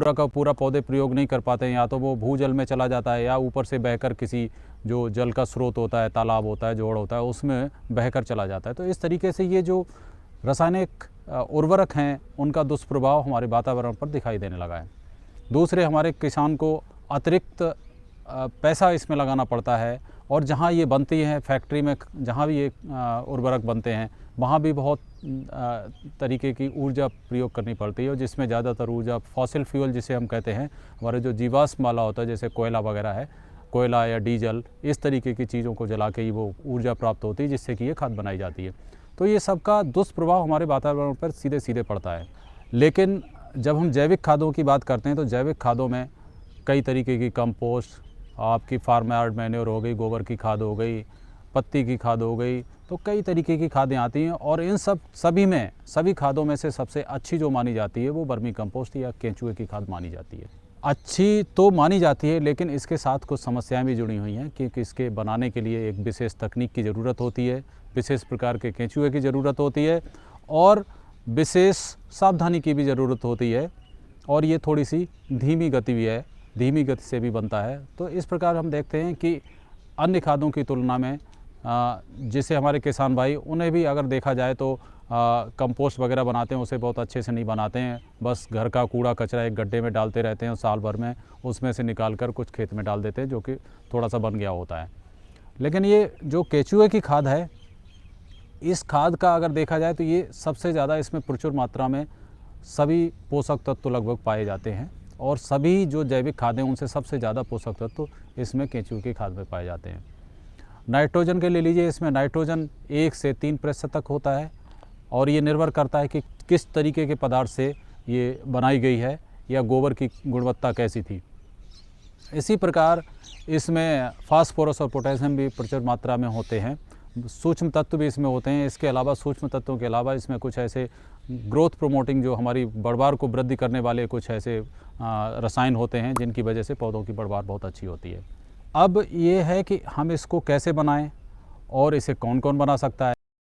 पूरा का पूरा पौधे प्रयोग नहीं कर पाते हैं, या तो वो भूजल में चला जाता है या ऊपर से बहकर किसी जो जल का स्रोत होता है, तालाब होता है, जोड़ होता है, उसमें बहकर चला जाता है। तो इस तरीके से ये जो रासायनिक उर्वरक हैं उनका दुष्प्रभाव हमारे वातावरण पर दिखाई देने लगा है। दूसरे, हमारे किसान को अतिरिक्त पैसा इसमें लगाना पड़ता है, और जहाँ ये बनती हैं फैक्ट्री में, जहाँ भी ये उर्वरक बनते हैं वहाँ भी बहुत तरीके की ऊर्जा प्रयोग करनी पड़ती है, और जिसमें ज़्यादातर ऊर्जा फॉसिल फ्यूल जिसे हम कहते हैं, हमारे जो जीवाश्म वाला होता है जैसे कोयला वगैरह है, कोयला या डीजल, इस तरीके की चीज़ों को जला के ही वो ऊर्जा प्राप्त होती है जिससे कि ये खाद बनाई जाती है। तो ये सबका दुष्प्रभाव हमारे वातावरण पर सीधे सीधे पड़ता है। लेकिन जब हम जैविक खादों की बात करते हैं तो जैविक खादों में कई तरीके की कंपोस्ट, आपकी फार्म यार्ड मैन्योर हो गई, गोबर की खाद हो गई, पत्ती की खाद हो गई, तो कई तरीके की खादें आती हैं। और इन सभी खादों में से सबसे अच्छी जो मानी जाती है वो वर्मी कंपोस्ट या केंचुए की खाद मानी जाती है। अच्छी तो मानी जाती है, लेकिन इसके साथ कुछ समस्याएं भी जुड़ी हुई हैं, क्योंकि इसके बनाने के लिए एक विशेष तकनीक की ज़रूरत होती है, विशेष प्रकार के केंचुए की ज़रूरत होती है, और विशेष सावधानी की भी ज़रूरत होती है, और ये थोड़ी सी धीमी गति भी है, धीमी गति से भी बनता है। तो इस प्रकार हम देखते हैं कि अन्य खादों की तुलना में जिसे हमारे किसान भाई, उन्हें भी अगर देखा जाए तो कंपोस्ट वगैरह बनाते हैं, उसे बहुत अच्छे से नहीं बनाते हैं। बस घर का कूड़ा कचरा एक गड्ढे में डालते रहते हैं और साल भर में उसमें से निकाल कर कुछ खेत में डाल देते हैं, जो कि थोड़ा सा बन गया होता है। लेकिन ये जो केंचुए की खाद है, इस खाद का अगर देखा जाए तो ये सबसे ज़्यादा, इसमें प्रचुर मात्रा में सभी पोषक तत्व लगभग पाए जाते हैं, और सभी जो जैविक खाद हैं उनसे सबसे ज़्यादा पोषक तत्व इसमें केंचुए की खाद में पाए जाते हैं। नाइट्रोजन के ले लीजिए, इसमें नाइट्रोजन 1 से 3% तक होता है, और ये निर्भर करता है कि किस तरीके के पदार्थ से ये बनाई गई है या गोबर की गुणवत्ता कैसी थी। इसी प्रकार इसमें फास्फोरस और पोटेशियम भी प्रचुर मात्रा में होते हैं, सूक्ष्म तत्व भी इसमें होते हैं। इसके अलावा सूक्ष्म तत्वों के अलावा इसमें कुछ ऐसे ग्रोथ प्रोमोटिंग, जो हमारी बढ़वार को वृद्धि करने वाले कुछ ऐसे रसायन होते हैं जिनकी वजह से पौधों की बढ़वार बहुत अच्छी होती है। अब ये है कि हम इसको कैसे बनाएं और इसे कौन कौन बना सकता है।